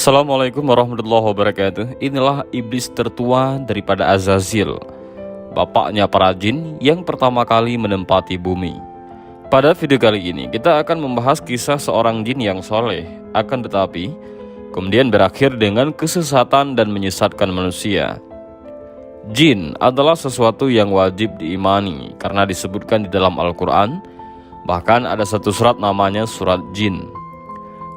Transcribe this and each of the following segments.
Assalamualaikum warahmatullahi wabarakatuh. Inilah iblis tertua daripada Azazil, bapaknya para jin yang pertama kali menempati bumi. Pada video kali ini kita akan membahas kisah seorang jin yang soleh, akan tetapi kemudian berakhir dengan kesesatan dan menyesatkan manusia. Jin adalah sesuatu yang wajib diimani karena disebutkan di dalam Al-Quran. Bahkan ada satu surat namanya surat jin.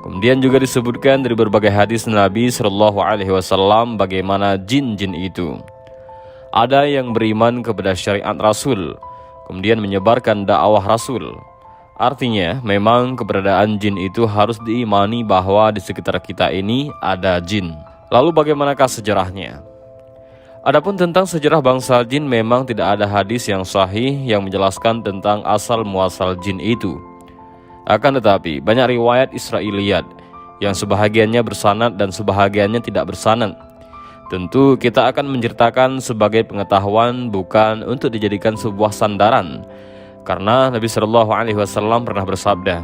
Kemudian juga disebutkan dari berbagai hadis Nabi Shallallahu Alaihi Wasallam bagaimana jin-jin itu. Ada yang beriman kepada syariat Rasul, kemudian menyebarkan dakwah Rasul. Artinya memang keberadaan jin itu harus diimani bahwa di sekitar kita ini ada jin. Lalu bagaimanakah sejarahnya? Adapun tentang sejarah bangsa jin memang tidak ada hadis yang sahih yang menjelaskan tentang asal-muasal jin itu. Akan tetapi banyak riwayat Israiliyat yang sebahagiannya bersanad dan sebahagiannya tidak bersanad. Tentu kita akan menceritakan sebagai pengetahuan, bukan untuk dijadikan sebuah sandaran. Karena Nabi Shallallahu Alaihi Wasallam pernah bersabda,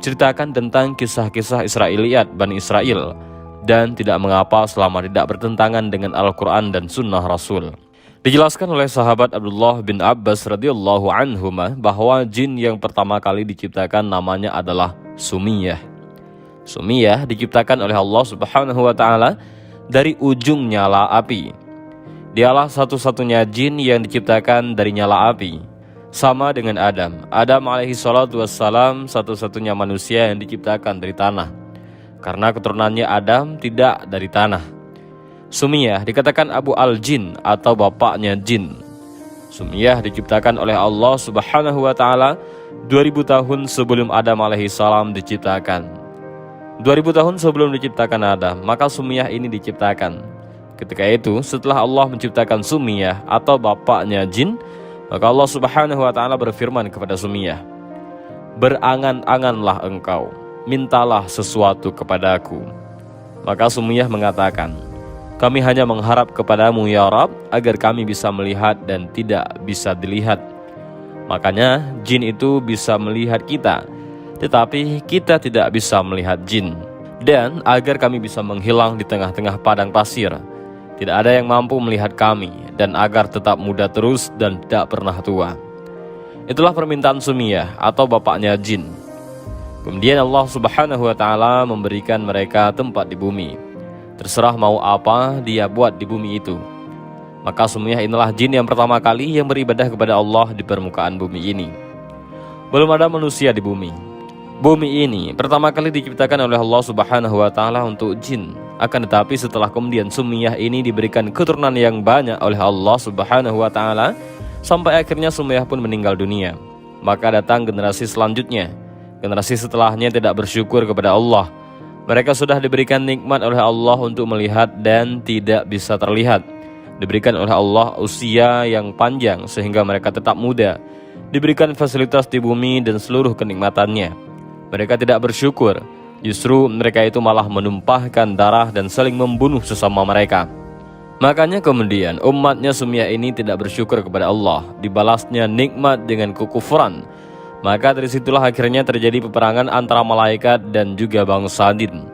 ceritakan tentang kisah-kisah Israiliyat Bani Israel, dan tidak mengapa selama tidak bertentangan dengan Al-Quran dan Sunnah Rasul. Dijelaskan oleh sahabat Abdullah bin Abbas radhiyallahu anhuma bahwa jin yang pertama kali diciptakan namanya adalah Sumiyah. Sumiyah diciptakan oleh Allah Subhanahu wa taala dari ujung nyala api. Dialah satu-satunya jin yang diciptakan dari nyala api. Sama dengan Adam. Adam alaihi salatu wassalam satu-satunya manusia yang diciptakan dari tanah. Karena keturunannya Adam tidak dari tanah. Sumiyah dikatakan Abu al-Jin atau bapaknya jin. Sumiyah diciptakan oleh Allah Subhanahu wa taala 2000 tahun sebelum Adam alaihi salam diciptakan. 2000 tahun sebelum diciptakan Adam, maka Sumiyah ini diciptakan. Ketika itu, setelah Allah menciptakan Sumiyah atau bapaknya jin, maka Allah Subhanahu wa taala berfirman kepada Sumiyah, "Berangan-anganlah engkau, mintalah sesuatu kepadaku." Maka Sumiyah mengatakan, "Kami hanya mengharap kepadamu ya Rabb agar kami bisa melihat dan tidak bisa dilihat." Makanya jin itu bisa melihat kita, tetapi kita tidak bisa melihat jin. Dan agar kami bisa menghilang di tengah-tengah padang pasir, tidak ada yang mampu melihat kami, dan agar tetap muda terus dan tidak pernah tua. Itulah permintaan Sumiyah atau bapaknya jin. Kemudian Allah Subhanahu wa taala memberikan mereka tempat di bumi. Terserah mau apa dia buat di bumi itu. Maka Sumiyah inilah jin yang pertama kali yang beribadah kepada Allah di permukaan bumi ini. Belum ada manusia di bumi. Bumi ini pertama kali diciptakan oleh Allah Subhanahu wa taala untuk jin. Akan tetapi setelah kemudian Sumiyah ini diberikan keturunan yang banyak oleh Allah Subhanahu wa taala, sampai akhirnya Sumiyah pun meninggal dunia. Maka datang generasi selanjutnya. Generasi setelahnya tidak bersyukur kepada Allah. Mereka sudah diberikan nikmat oleh Allah untuk melihat dan tidak bisa terlihat. Diberikan oleh Allah usia yang panjang sehingga mereka tetap muda. Diberikan fasilitas di bumi dan seluruh kenikmatannya. Mereka tidak bersyukur. Justru mereka itu malah menumpahkan darah dan saling membunuh sesama mereka. Makanya kemudian umatnya Sumiyah ini tidak bersyukur kepada Allah. Dibalasnya nikmat dengan kekufuran. Maka dari situlah akhirnya terjadi peperangan antara malaikat dan juga bangsa jin.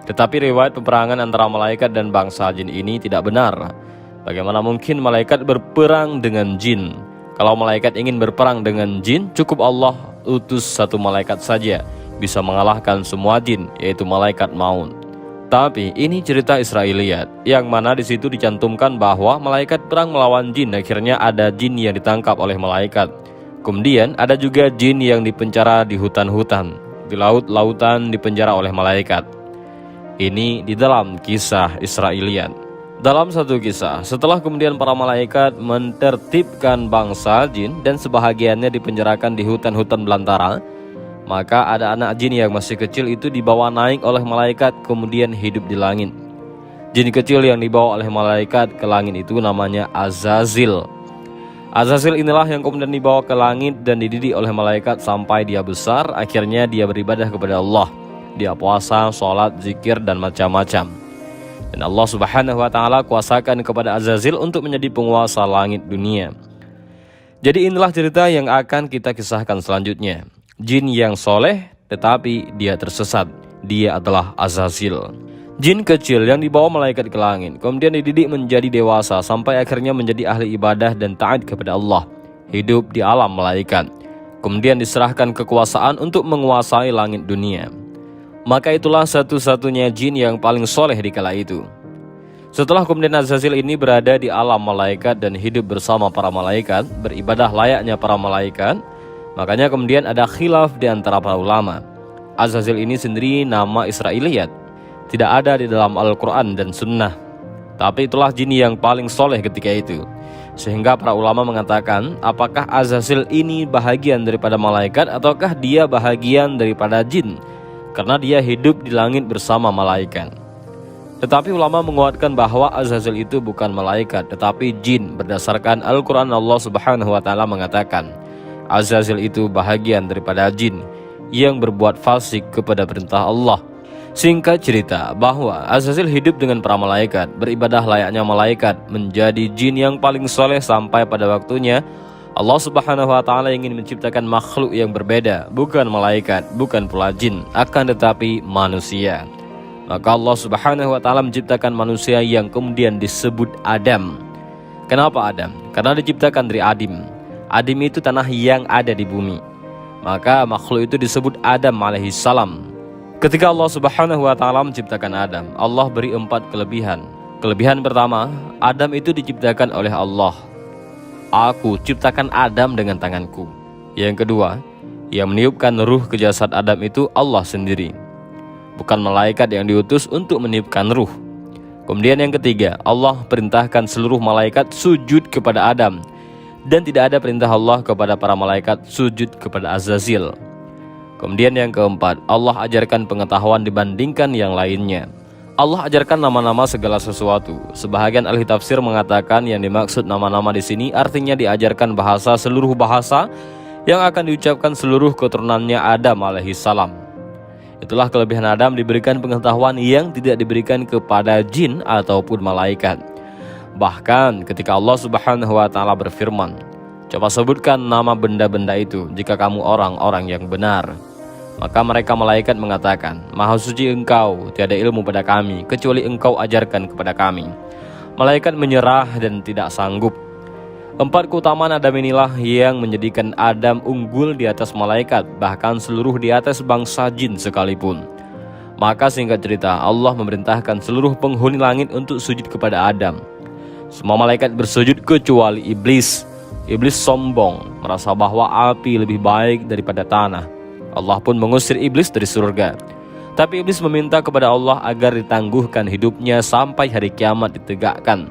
Tetapi riwayat peperangan antara malaikat dan bangsa jin ini tidak benar. Bagaimana mungkin malaikat berperang dengan jin? Kalau malaikat ingin berperang dengan jin, cukup Allah utus satu malaikat saja, bisa mengalahkan semua jin, yaitu malaikat maut. Tapi ini cerita Israiliyat, yang mana di situ dicantumkan bahwa malaikat perang melawan jin. Akhirnya ada jin yang ditangkap oleh malaikat. Kemudian ada juga jin yang dipenjara di hutan-hutan, di laut-lautan dipenjara oleh malaikat. Ini di dalam kisah Israiliyat. Dalam satu kisah, setelah kemudian para malaikat mentertibkan bangsa jin dan sebahagiannya dipenjarakan di hutan-hutan belantara, maka ada anak jin yang masih kecil itu dibawa naik oleh malaikat kemudian hidup di langit. Jin kecil yang dibawa oleh malaikat ke langit itu namanya Azazil. Azazil inilah yang kemudian dibawa ke langit dan dididik oleh malaikat sampai dia besar. Akhirnya dia beribadah kepada Allah. Dia puasa, sholat, zikir, dan macam-macam. Dan Allah Subhanahu wa ta'ala kuasakan kepada Azazil untuk menjadi penguasa langit dunia. Jadi inilah cerita yang akan kita kisahkan selanjutnya. Jin yang soleh tetapi dia tersesat. Dia adalah Azazil. Jin kecil yang dibawa malaikat ke langit, kemudian dididik menjadi dewasa sampai akhirnya menjadi ahli ibadah dan taat kepada Allah, hidup di alam malaikat. Kemudian diserahkan kekuasaan untuk menguasai langit dunia. Maka itulah satu-satunya jin yang paling soleh di kala itu. Setelah kemudian Azazil ini berada di alam malaikat dan hidup bersama para malaikat, beribadah layaknya para malaikat, makanya kemudian ada khilaf di antara para ulama. Azazil ini sendiri nama Israiliyat, tidak ada di dalam Al-Quran dan Sunnah. Tapi itulah jin yang paling soleh ketika itu. Sehingga para ulama mengatakan, apakah Azazil ini bahagian daripada malaikat ataukah dia bahagian daripada jin? Karena dia hidup di langit bersama malaikat. Tetapi ulama menguatkan bahwa Azazil itu bukan malaikat tetapi jin. Berdasarkan Al-Quran, Allah Subhanahu wa Ta'ala mengatakan Azazil itu bahagian daripada jin yang berbuat fasik kepada perintah Allah. Singkat cerita bahwa Azazil hidup dengan para malaikat, beribadah layaknya malaikat, menjadi jin yang paling soleh sampai pada waktunya Allah Subhanahu wa Ta'ala ingin menciptakan makhluk yang berbeda, bukan malaikat, bukan pula jin, akan tetapi manusia. Maka Allah Subhanahu wa Ta'ala menciptakan manusia yang kemudian disebut Adam. Kenapa Adam? Karena diciptakan dari Adim. Adim itu tanah yang ada di bumi. Maka makhluk itu disebut Adam alaihissalam. Ketika Allah Subhanahu wa Ta'ala menciptakan Adam, Allah beri 4 kelebihan. Kelebihan pertama, Adam itu diciptakan oleh Allah. Aku ciptakan Adam dengan tanganku. Yang kedua, yang meniupkan ruh ke jasad Adam itu Allah sendiri, bukan malaikat yang diutus untuk meniupkan ruh. Kemudian yang ketiga, Allah perintahkan seluruh malaikat sujud kepada Adam, dan tidak ada perintah Allah kepada para malaikat sujud kepada Azazil. Kemudian yang keempat, Allah ajarkan pengetahuan dibandingkan yang lainnya. Allah ajarkan nama-nama segala sesuatu. Sebahagian ahli tafsir mengatakan yang dimaksud nama-nama di sini artinya diajarkan bahasa seluruh bahasa yang akan diucapkan seluruh keturunannya Adam alaihissalam. Itulah kelebihan Adam, diberikan pengetahuan yang tidak diberikan kepada jin ataupun malaikat. Bahkan ketika Allah Subhanahu wa Ta'ala berfirman, coba sebutkan nama benda-benda itu jika kamu orang-orang yang benar. Maka mereka malaikat mengatakan, Maha suci Engkau, tiada ilmu pada kami kecuali Engkau ajarkan kepada kami. Malaikat menyerah dan tidak sanggup. 4 keutamaan Adam inilah yang menjadikan Adam unggul di atas malaikat, bahkan seluruh di atas bangsa jin sekalipun. Maka singkat cerita, Allah memerintahkan seluruh penghuni langit untuk sujud kepada Adam. Semua malaikat bersujud kecuali iblis. Iblis sombong, merasa bahwa api lebih baik daripada tanah. Allah pun mengusir iblis dari surga. Tapi iblis meminta kepada Allah agar ditangguhkan hidupnya sampai hari kiamat ditegakkan.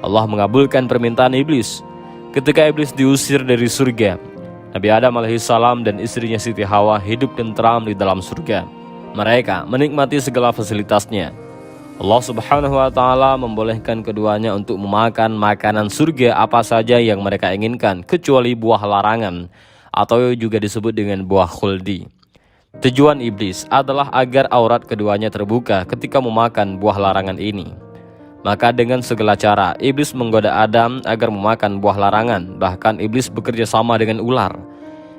Allah mengabulkan permintaan iblis. Ketika iblis diusir dari surga, Nabi Adam alaihissalam dan istrinya Siti Hawa hidup tentram di dalam surga. Mereka menikmati segala fasilitasnya. Allah Subhanahu wa Ta'ala membolehkan keduanya untuk memakan makanan surga apa saja yang mereka inginkan, kecuali buah larangan, atau juga disebut dengan buah khuldi. Tujuan iblis adalah agar aurat keduanya terbuka ketika memakan buah larangan ini. Maka dengan segala cara iblis menggoda Adam agar memakan buah larangan. Bahkan iblis bekerja sama dengan ular.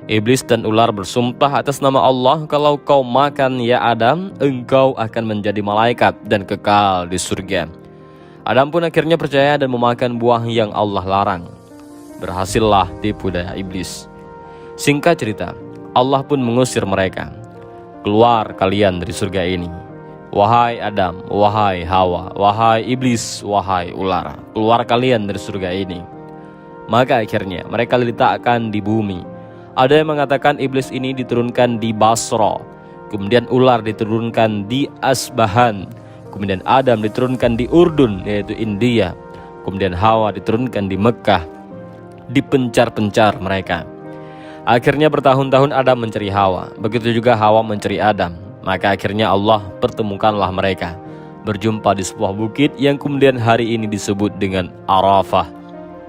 Iblis dan ular bersumpah atas nama Allah, kalau kau makan ya Adam, engkau akan menjadi malaikat dan kekal di surga. Adam pun akhirnya percaya dan memakan buah yang Allah larang. Berhasillah tipu daya iblis. Singkat cerita, Allah pun mengusir mereka. Keluar kalian dari surga ini. Wahai Adam, wahai Hawa, wahai iblis, wahai ular, keluar kalian dari surga ini. Maka akhirnya mereka diletakkan di bumi. Ada yang mengatakan iblis ini diturunkan di Basra, kemudian ular diturunkan di Asbahan, kemudian Adam diturunkan di Urdun yaitu India, kemudian Hawa diturunkan di Mekah. Dipencar-pencar mereka. Akhirnya bertahun-tahun Adam mencari Hawa, begitu juga Hawa mencari Adam. Maka akhirnya Allah pertemukanlah mereka, berjumpa di sebuah bukit yang kemudian hari ini disebut dengan Arafah.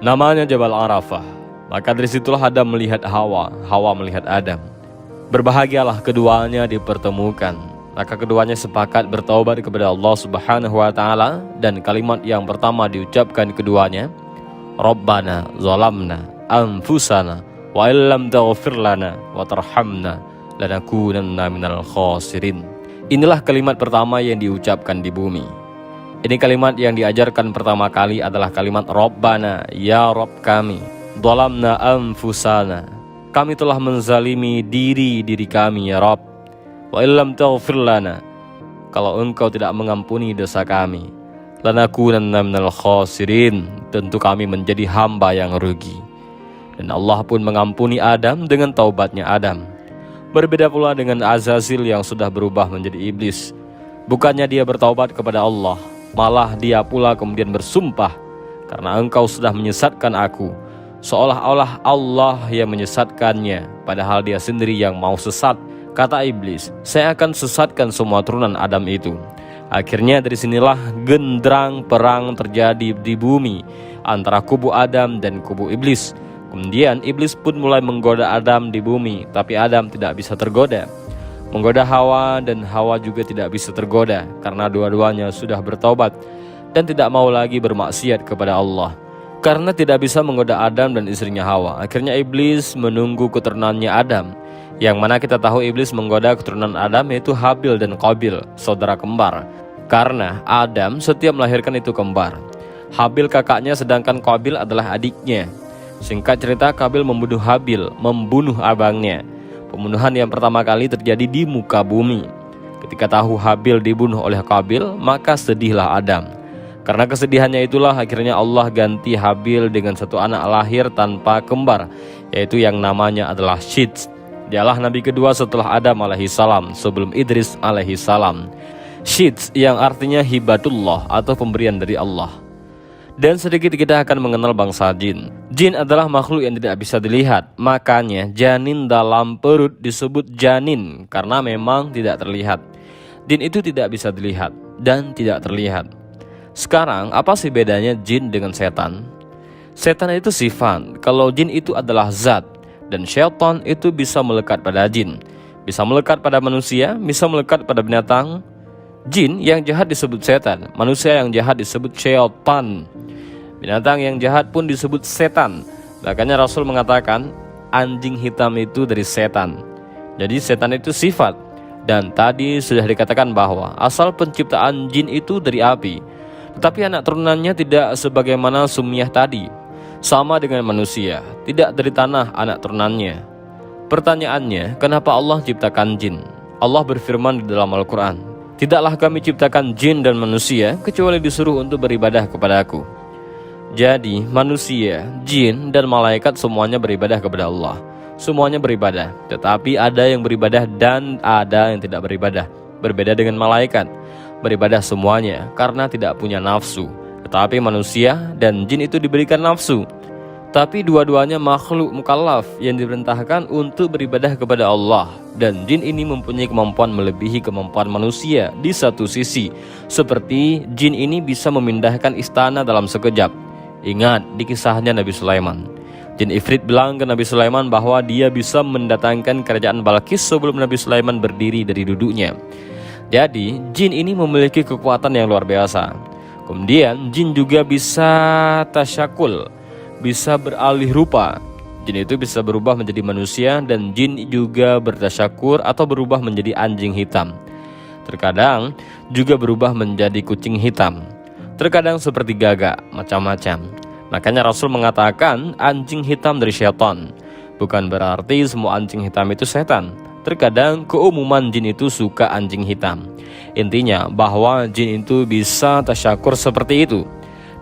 Namanya Jabal Arafah. Maka dari situlah Adam melihat Hawa, Hawa melihat Adam. Berbahagialah keduanya dipertemukan. Maka keduanya sepakat bertaubat kepada Allah Subhanahu wa Ta'ala, dan kalimat yang pertama diucapkan keduanya, Rabbana zalamna anfusana wa illam taghfir lana wa tarhamna lanakunanna minal khasirin. Inilah kalimat pertama yang diucapkan di bumi. Ini kalimat yang diajarkan pertama kali adalah kalimat Rabbana, ya Rabb kami, dhalamna anfusana, kami telah menzalimi diri kami ya Rabb, wa illam taghfir lana, kalau engkau tidak mengampuni dosa kami, lanakunanna minal khasirin, tentu kami menjadi hamba yang rugi. Dan Allah pun mengampuni Adam dengan taubatnya Adam. Berbeda pula dengan Azazil yang sudah berubah menjadi iblis. Bukannya dia bertaubat kepada Allah, malah dia pula kemudian bersumpah, karena engkau sudah menyesatkan aku, seolah-olah Allah yang menyesatkannya, padahal dia sendiri yang mau sesat. Kata iblis, saya akan sesatkan semua turunan Adam itu. Akhirnya dari sinilah genderang perang terjadi di bumi antara kubu Adam dan kubu iblis. Kemudian iblis pun mulai menggoda Adam di bumi, tapi Adam tidak bisa tergoda. Menggoda Hawa, dan Hawa juga tidak bisa tergoda, karena dua-duanya sudah bertaubat dan tidak mau lagi bermaksiat kepada Allah. Karena tidak bisa menggoda Adam dan istrinya Hawa, akhirnya iblis menunggu keturunannya Adam, yang mana kita tahu iblis menggoda keturunan Adam yaitu Habil dan Qabil, saudara kembar. Karena Adam setiap melahirkan itu kembar. Habil kakaknya, sedangkan Qabil adalah adiknya. Singkat cerita, Qabil membunuh Habil, membunuh abangnya. Pembunuhan yang pertama kali terjadi di muka bumi. Ketika tahu Habil dibunuh oleh Qabil, maka sedihlah Adam. Karena kesedihannya itulah akhirnya Allah ganti Habil dengan satu anak lahir tanpa kembar, yaitu yang namanya adalah Syits. Dialah nabi kedua setelah Adam alaihissalam, sebelum Idris alaihissalam. Syits yang artinya hibatullah atau pemberian dari Allah. Dan sedikit kita akan mengenal bangsa jin. Jin adalah makhluk yang tidak bisa dilihat. Makanya janin dalam perut disebut janin, karena memang tidak terlihat. Jin itu tidak bisa dilihat dan tidak terlihat. Sekarang apa sih bedanya jin dengan setan? Setan itu sifat, kalau jin itu adalah zat. Dan syaitan itu bisa melekat pada jin, bisa melekat pada manusia, bisa melekat pada binatang. Jin yang jahat disebut setan, manusia yang jahat disebut syaitan, binatang yang jahat pun disebut setan. Makanya Rasul mengatakan anjing hitam itu dari setan. Jadi setan itu sifat. Dan tadi sudah dikatakan bahwa asal penciptaan jin itu dari api, tetapi anak turunannya tidak sebagaimana Sumiyah tadi, sama dengan manusia, tidak dari tanah anak turunannya. Pertanyaannya, kenapa Allah ciptakan jin? Allah berfirman di dalam Al-Quran, tidaklah kami ciptakan jin dan manusia kecuali disuruh untuk beribadah kepadaku. Jadi manusia, jin, dan malaikat semuanya beribadah kepada Allah. Semuanya beribadah, tetapi ada yang beribadah dan ada yang tidak beribadah. Berbeda dengan malaikat, beribadah semuanya karena tidak punya nafsu. Tetapi manusia dan jin itu diberikan nafsu. Tapi dua-duanya makhluk mukallaf yang diperintahkan untuk beribadah kepada Allah. Dan jin ini mempunyai kemampuan melebihi kemampuan manusia di satu sisi. Seperti jin ini bisa memindahkan istana dalam sekejap. Ingat di kisahnya Nabi Sulaiman. Jin Ifrit bilang ke Nabi Sulaiman bahwa dia bisa mendatangkan kerajaan Balqis sebelum Nabi Sulaiman berdiri dari duduknya. Jadi jin ini memiliki kekuatan yang luar biasa. Kemudian jin juga bisa tasyakul, bisa beralih rupa. Jin itu bisa berubah menjadi manusia, dan jin juga bertasyakur atau berubah menjadi anjing hitam. Terkadang juga berubah menjadi kucing hitam. Terkadang seperti gagak, macam-macam. Makanya Rasul mengatakan anjing hitam dari syaitan. Bukan berarti semua anjing hitam itu setan. Terkadang keumuman jin itu suka anjing hitam. Intinya bahwa jin itu bisa tasyakur seperti itu.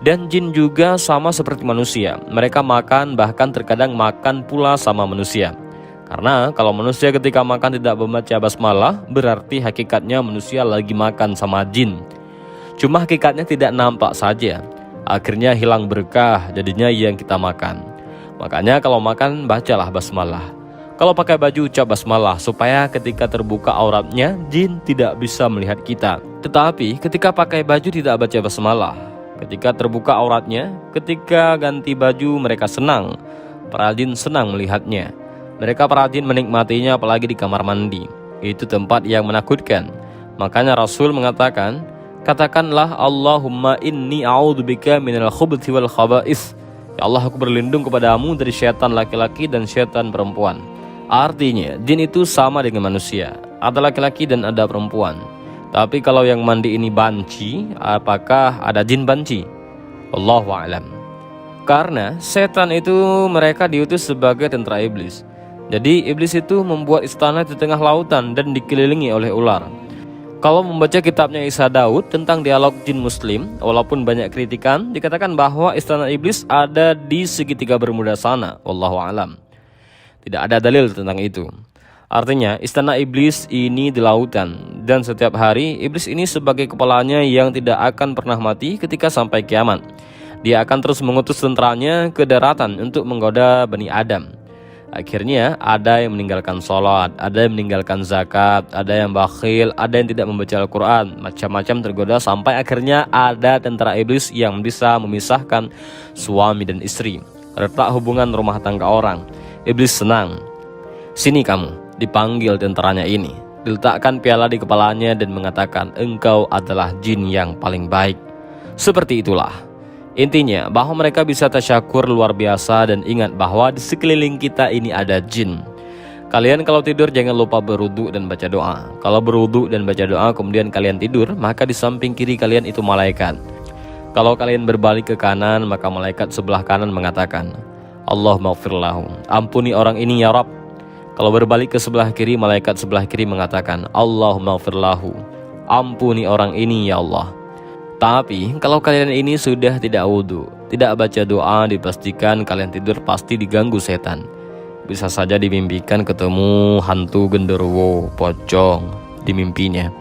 Dan jin juga sama seperti manusia. Mereka makan, bahkan terkadang makan pula sama manusia. Karena kalau manusia ketika makan tidak membaca basmalah, berarti hakikatnya manusia lagi makan sama jin. Cuma hakikatnya tidak nampak saja. Akhirnya hilang berkah jadinya yang kita makan. Makanya kalau makan bacalah basmalah. Kalau pakai baju ucap basmalah, supaya ketika terbuka auratnya jin tidak bisa melihat kita. Tetapi ketika pakai baju tidak baca basmalah, ketika terbuka auratnya, ketika ganti baju mereka senang. Para jin senang melihatnya. Mereka para jin menikmatinya, apalagi di kamar mandi. Itu tempat yang menakutkan. Makanya Rasul mengatakan, katakanlah Allahumma inni a'udzubika minal khubuthi wal khaba'is. Ya Allah, aku berlindung kepadamu dari syaitan laki-laki dan syaitan perempuan. Artinya jin itu sama dengan manusia, ada laki-laki dan ada perempuan. Tapi kalau yang mandi ini banci, apakah ada jin banci? Wallahu a'lam. Karena setan itu mereka diutus sebagai tentara iblis. Jadi iblis itu membuat istana di tengah lautan dan dikelilingi oleh ular. Kalau membaca kitabnya Isa Daud tentang dialog jin muslim, walaupun banyak kritikan, dikatakan bahwa istana iblis ada di segitiga Bermuda sana. Wallahu a'lam. Tidak ada dalil tentang itu. Artinya istana iblis ini di lautan, dan setiap hari iblis ini sebagai kepalanya yang tidak akan pernah mati ketika sampai kiamat. Dia akan terus mengutus tentaranya ke daratan untuk menggoda Bani Adam. Akhirnya ada yang meninggalkan sholat, ada yang meninggalkan zakat, ada yang bakhil, ada yang tidak membaca Al-Quran. Macam-macam tergoda sampai akhirnya ada tentara iblis yang bisa memisahkan suami dan istri, retak hubungan rumah tangga orang. Iblis senang. Sini kamu, dipanggil tentaranya ini, diletakkan piala di kepalanya dan mengatakan, engkau adalah jin yang paling baik. Seperti itulah intinya, bahwa mereka bisa tasyakur luar biasa. Dan ingat bahwa di sekeliling kita ini ada jin. Kalian kalau tidur jangan lupa berwudu dan baca doa. Kalau berwudu dan baca doa kemudian kalian tidur, maka di samping kiri kalian itu malaikat. Kalau kalian berbalik ke kanan, maka malaikat sebelah kanan mengatakan, Allahumma ighfir lahu, ampuni orang ini ya Rabb. Kalau berbalik ke sebelah kiri, malaikat sebelah kiri mengatakan, Allahumma ighfir lahu, ampuni orang ini ya Allah. Tapi kalau kalian ini sudah tidak wudu, tidak baca doa, dipastikan kalian tidur pasti diganggu setan. Bisa saja dimimpikan ketemu hantu genderuwo, pocong di mimpinya.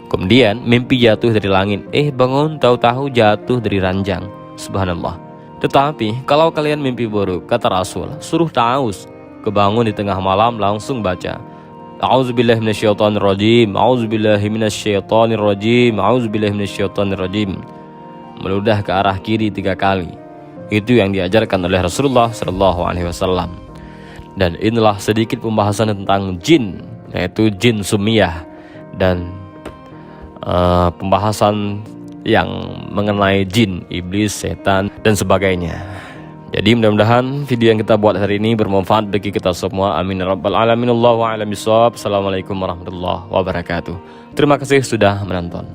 Kemudian mimpi jatuh dari langit, bangun tahu-tahu jatuh dari ranjang. Subhanallah. Tetapi kalau kalian mimpi buruk, kata Rasul, suruh ta'awuz, kebangun di tengah malam langsung baca, A'udzubillahi minasyaitonirrajim, A'udzubillahi minasyaitonirrajim, A'udzubillahi minasyaitonirrajim. Meludah ke arah kiri 3 kali. Itu yang diajarkan oleh Rasulullah SAW. Dan inilah sedikit pembahasan tentang jin, yaitu jin sumiyah, dan pembahasan yang mengenai jin, iblis, setan, dan sebagainya. Jadi mudah-mudahan video yang kita buat hari ini bermanfaat bagi kita semua. Amin ya rabbal alamin. Allahu a'lam bishawab. Assalamualaikum warahmatullahi wabarakatuh. Terima kasih sudah menonton.